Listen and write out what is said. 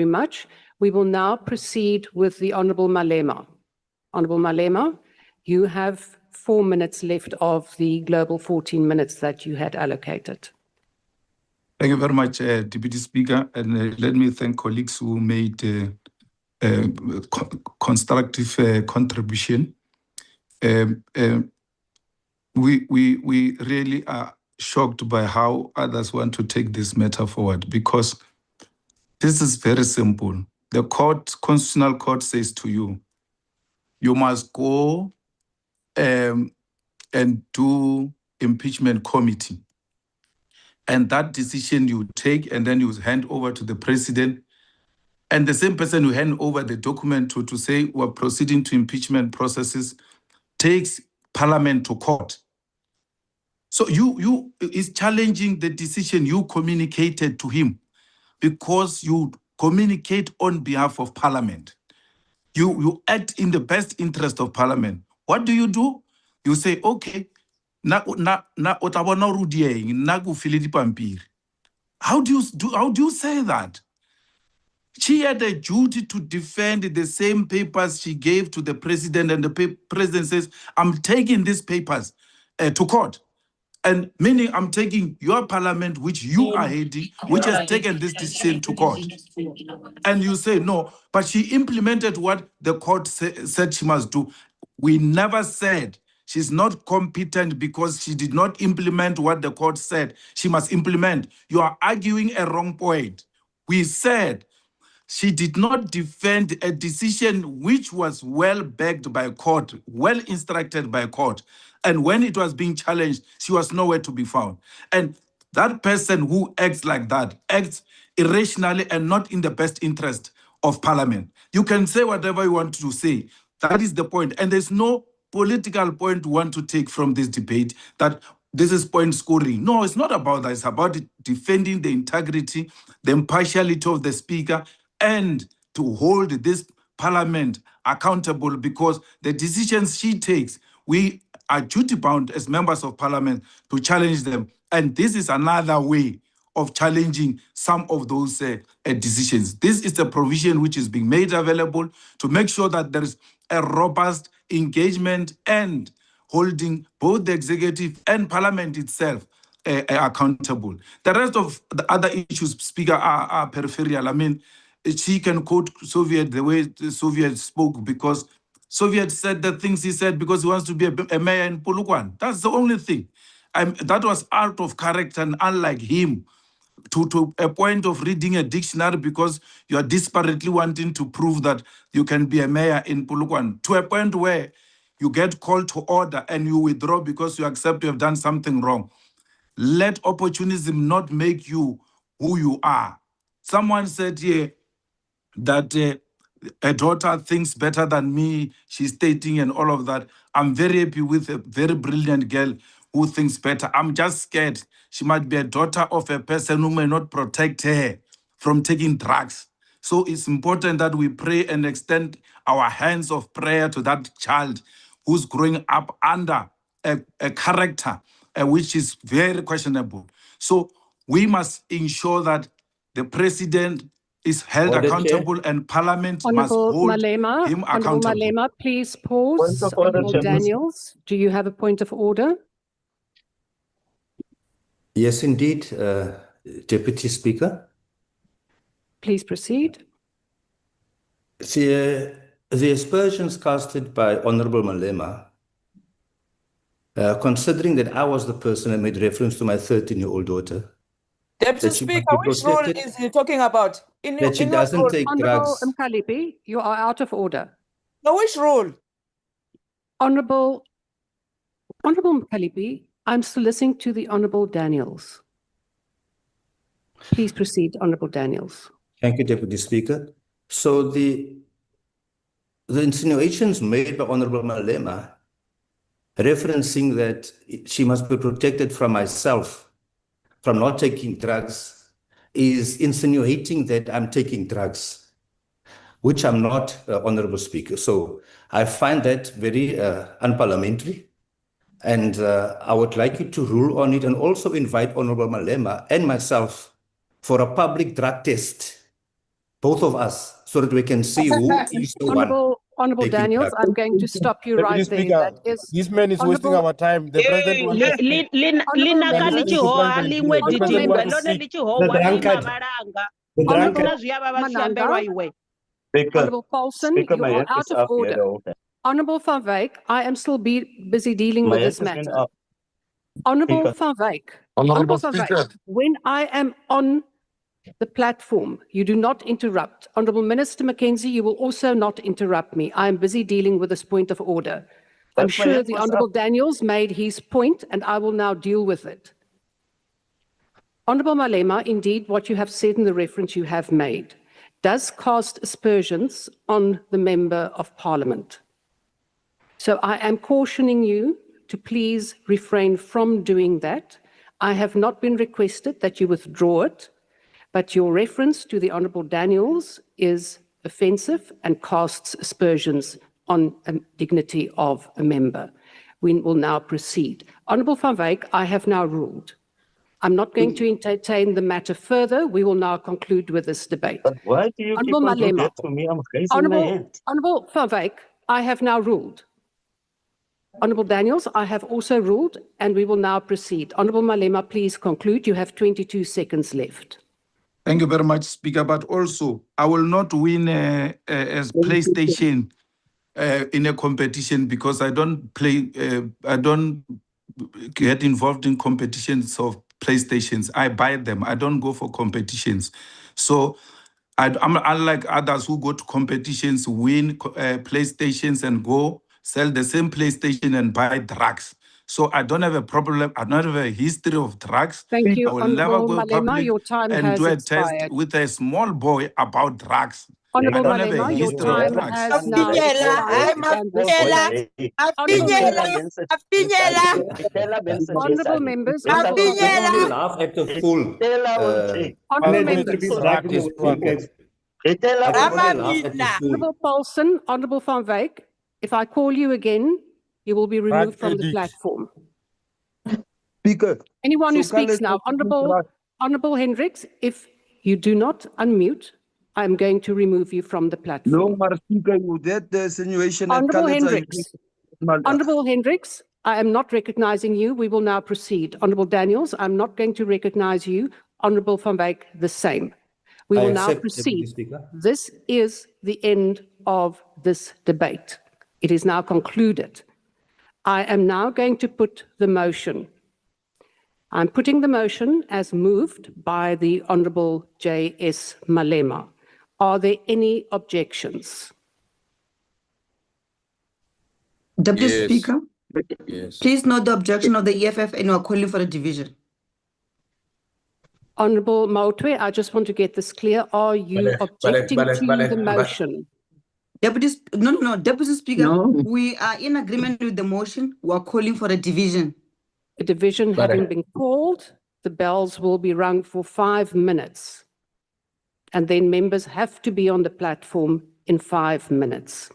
Very much. We will now proceed with the Honourable Malema. Honourable Malema, you have 4 minutes left of the global 14 minutes that you had allocated. Thank you very much, Deputy Speaker, and let me thank colleagues who made constructive contribution. We really are shocked by how others want to take this matter forward, because this is very simple. The Constitutional Court says to you, you must go and do impeachment committee. And that decision you take, and then you hand over to the president. And the same person who hand over the document to say we're proceeding to impeachment processes takes Parliament to court. So you is challenging the decision you communicated to him, because you communicate on behalf of Parliament. You act in the best interest of Parliament. What do? You say, okay, how do you say that? She had a duty to defend the same papers she gave to the president, and the president says, I'm taking these papers to court. And meaning I'm taking your Parliament, which you are heading, which has taken this decision to court. And you say, no, but she implemented what the court said she must do. We never said she's not competent because she did not implement what the court said she must implement. You are arguing a wrong point. We said she did not defend a decision which was well backed by court, well instructed by court. And when it was being challenged, she was nowhere to be found. And that person who acts like that acts irrationally and not in the best interest of Parliament. You can say whatever you want to say. That is the point. And there's no political point we want to take from this debate that this is point scoring. No, it's not about that. It's about defending the integrity, the impartiality of the Speaker, and to hold this Parliament accountable, because the decisions she takes, we are duty-bound as members of Parliament to challenge them. And this is another way of challenging some of those decisions. This is a provision which is being made available to make sure that there is a robust engagement and holding both the executive and Parliament itself accountable. The rest of the other issues, Speaker, are peripheral. I mean, she can quote Soviet the way the Soviets spoke, because Soviet said the things he said because he wants to be a mayor in Polokwane. That's the only thing. That was out of character and unlike him, to a point of reading a dictionary because you are desperately wanting to prove that you can be a mayor in Polokwane, to a point where you get called to order and you withdraw because you accept you have done something wrong. Let opportunism not make you who you are. Someone said here that a daughter thinks better than me, she's stating and all of that. I'm very happy with a very brilliant girl who thinks better. I'm just scared she might be a daughter of a person who may not protect her from taking drugs. So it's important that we pray and extend our hands of prayer to that child who's growing up under a character which is very questionable. So we must ensure that the president is held accountable and Parliament must hold him accountable. Honourable Malema, please pause. Honourable Daniels, do you have a point of order? Yes, indeed, Deputy Speaker. Please proceed. The aspersions casted by Honourable Malema, considering that I was the person that made reference to my 13-year-old daughter. Deputy Speaker, which role is he talking about? That she doesn't take drugs. Honourable Mkhaliphi, you are out of order. No, which role? Honourable Mkhaliphi, I'm still listening to the Honourable Daniels. Please proceed, Honourable Daniels. Thank you, Deputy Speaker. So the insinuations made by Honourable Malema, referencing that she must be protected from myself, from not taking drugs, is insinuating that I'm taking drugs, which I'm not, Honourable Speaker. So I find that very unparliamentary. And I would like you to rule on it and also invite Honourable Malema and myself for a public drug test both of us, so that we can see who is the one. Honourable taking Daniels, drugs. I'm going to stop you right there. That is this man is wasting Honourable- our time. The president wants to speak. Honourable members, Honourable Paulson, you are out of order. Honourable Van Wyk, I am still busy dealing with this matter. Honourable Van Wyk, Honourable Van Wyk, Speaker. when I am on the platform, you do not interrupt. Honourable Minister Mackenzie, you will also not interrupt me. I am busy dealing with this point of order. I'm sure the Honourable Daniels made his point, and I will now deal with it. Honourable Malema, indeed, what you have said in the reference you have made does cast aspersions on the Member of Parliament. So I am cautioning you to please refrain from doing that. I have not been requested that you withdraw it, but your reference to the Honourable Daniels is offensive and casts aspersions on the dignity of a member. We will now proceed. Honourable Van Wyk, I have now ruled. I'm not going to entertain the matter further. We will now conclude with this debate. But why do you keep on doing that to me? I'm raising my hand. Honourable Van Wyk, I have now ruled. Honourable Daniels, I have also ruled, and we will now proceed. Honourable Malema, please conclude. You have 22 seconds left. Thank you very much, Speaker. But also, I will not win as PlayStation in a competition because I don't play. I don't get involved in competitions of PlayStations. I buy them. I don't go for competitions. So I'm unlike others who go to competitions, win PlayStations, and go sell the same PlayStation and buy drugs. So I don't have a problem. I don't have a history of drugs. Thank you, I will never Honourable go Malema. public Your time and has do a expired. test with a small boy about drugs. Honourable I don't have a Malema, your history of time drugs. has now expired. And this Honourable members, Honourable We only laugh at the fool. Honourable members, Honourable Paulson, Honourable Van Wyk, if I call you again, you will be removed from the platform. Speaker. Anyone who speaks now, Honourable Hendricks, if you do not unmute, I am going to remove you from the platform. No, maar Speaker, you did the insinuation. Honourable Hendricks, Honourable Hendricks, I am not recognising you. We will now proceed. Honourable Daniels, I'm not going to recognise you. Honourable Van Wyk, the same. We will now proceed. This is the end of this debate. It is now concluded. I am now going to put the motion. I'm putting the motion as moved by the Honourable J.S. Malema. Are there any objections? Deputy Speaker, please note the objection of the EFF and we are calling for a division. Honourable Maotwe, I just want to get this clear. Are you objecting to the motion? Deputy Speaker, we are in agreement with the motion. We are calling for a division. A division having been called, the bells will be rung for 5 minutes. And then members have to be on the platform in 5 minutes.